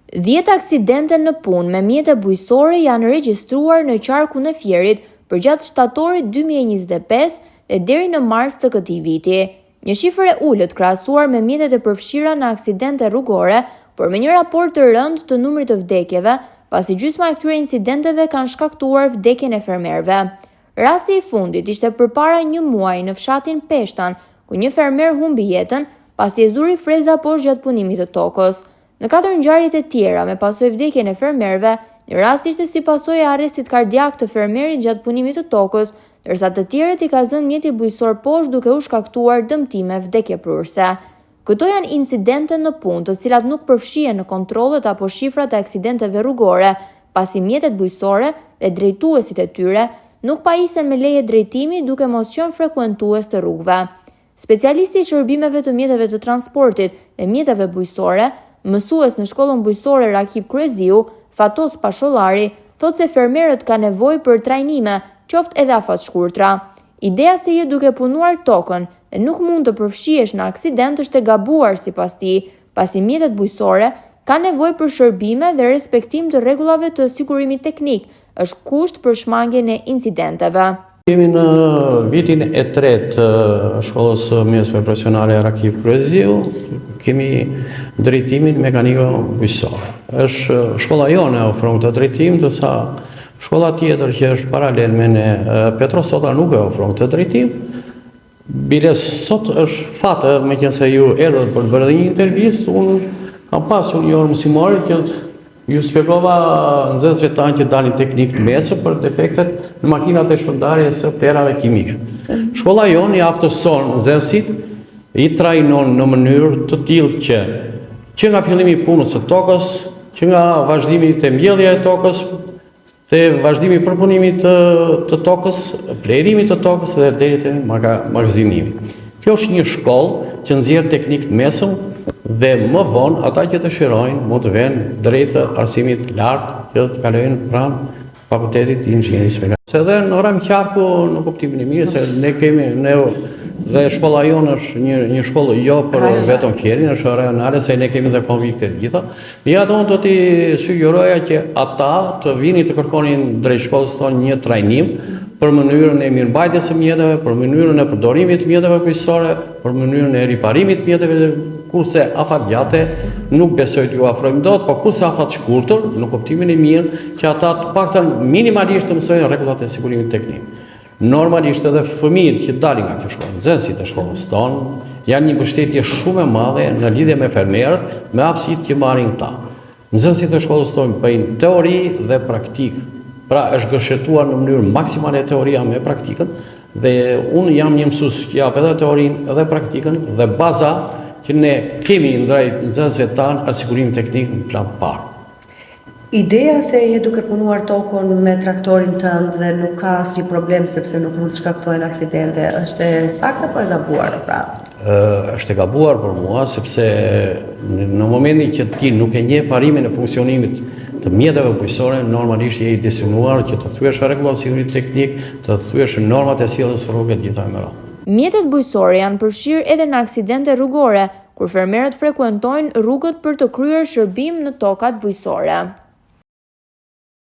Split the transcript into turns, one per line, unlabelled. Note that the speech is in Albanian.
10 aksidente në punë me mjete bujësore janë regjistruar në qarkun e Fierit përgjatë shtatorit 2025 dhe deri në mars të këtij viti. Një shifër e ulët krahasuar me mjetet e përfshira në aksidente rrugore, por me një raport të rënd të numrit të vdekjeve, pasi gjysma e këtyre incidenteve kanë shkaktuar vdekjen e fermerëve. Rasti i fundit ishte përpara një muaji në fshatin Peshtan, ku një fermer humbi jetën pasi e zuri freza poshtë gjatë punimit të tokës. Në 4 ngjarjet e tjera me pasojë vdekjen e fermerëve, një rast ishte si pasojë e arrestit kardiak të fermerit gjatë punimit të tokës, ndërsa të tjerët i ka zënë mjeti bujësor poshtë duke u shkaktuar dëmtime vdekjeprurëse. Këto janë incidente në punë, të cilat nuk përfshihen në kontrollet apo shifrat e aksidenteve rrugore, pasi mjetet bujësore dhe drejtuesit e tyre nuk pajisen me leje drejtimi duke mos qenë frekuentues të rrugëve. Specialisti i shërbimeve të mjeteve të transportit dhe mjeteve bujësore, mësues në shkollën bujësore Rakip Kryeziu, Fatos Pashollari, thotë se fermerët ka nevojë për trajnime, qoftë edhe afat shkurtra. Ideja se je duke punuar tokën dhe nuk mund të përfshihesh në aksident është e gabuar sipas tij, pasi mjetet bujësore kanë nevojë për shërbime dhe respektim të rregullave të sigurimit teknik, është kusht për shmangjen e incidenteve.
Jemi në vitin e 3 të shkollës mesme profesionale Rakip Kryeziu, kemi drejtimin mekaniko bujësore. Është shkolla jone ofron këtë drejtim, ndërsa shkolla tjetër që është paralel me ne, Petrosota, nuk e ofron këtë drejtim. Bile sot është fatë, meqense ju erdhët për të bërë një intervistë, unë kam pasur një orë mësimore që ju spjegova nxënësve tanë që dalin teknik të mesë për defektet në makinat e shpërndarjes së plerave kimike. Shkolla jonë i aftëson nxënësit, i trajnon në mënyrë të tillë që nga fillimi i punës së tokës, që nga vazhdimi të mbjellja e tokës, te vazhdimi i përpunimit të tokës, plerimit të tokës dhe deri te magazinimi. Kjo është një shkollë që nxjerr teknik të mesëm dhe më vonë ata që dëshirojnë mund të venë drejt arsimit lartë që të kalojnë pranë fakultetit të inxhinierisë mekanike. Se dhe në Ram Qarku në kuptimin e mirë se ne kemi dhe shkolla jonë është një shkollë jo për vetëm Fierin, është rajonale se ne kemi dhe konvikte të gjitha. Unë do t'i sugjeroja që ata të vini të kërkonin drejt shkollës tonë një trajnim për mënyrën e mirëmbajtjes së mjeteve, për mënyrën e përdorimit të mjeteve bujësore, për mënyrën e riparimit të mjeteve, kurse afat gjate nuk besoj t'ju afrojmë dot, por kurse afat shkurtër, në kuptimin e mirë, që ata të paktën minimalisht të mësojnë rregullat e sigurimit teknik. Normalisht edhe fëmijët që dalin nga kjo shkollë, nxënësit e shkollës tonë, janë një mbështetje shumë e madhe në lidhje me fermerët, me aftësitë që marrin ta. Nxënësit e shkollës tonë bëjnë teori dhe praktikë. Pra është gëshëtuar në mënyrë maksimale teoria me praktikën dhe unë jam një mësues që jap edhe teorinë edhe praktikën dhe baza që ne kemi ndaj nxënësve tanë asigurimin teknik në plan parë.
Ideja se je duke punuar tokën me traktorin tënd dhe nuk ka asnjë problem sepse nuk mund të shkaktojnë aksidente, është e saktë apo e gabuar pra?
Është e gabuar për mua sepse në momentin që ti nuk e njeh parimin e funksionimit të mjeteve bujësore, normalisht je i disinuar që të thyesh rregullat e sigurimit teknik, të thyesh normat e sjelljes rrugë gjitha me radhë.
Mjetet bujësore janë përfshirë edhe në aksidente rrugore, kur fermerët frekuentojnë rrugët për të kryer shërbim në tokat bujësore.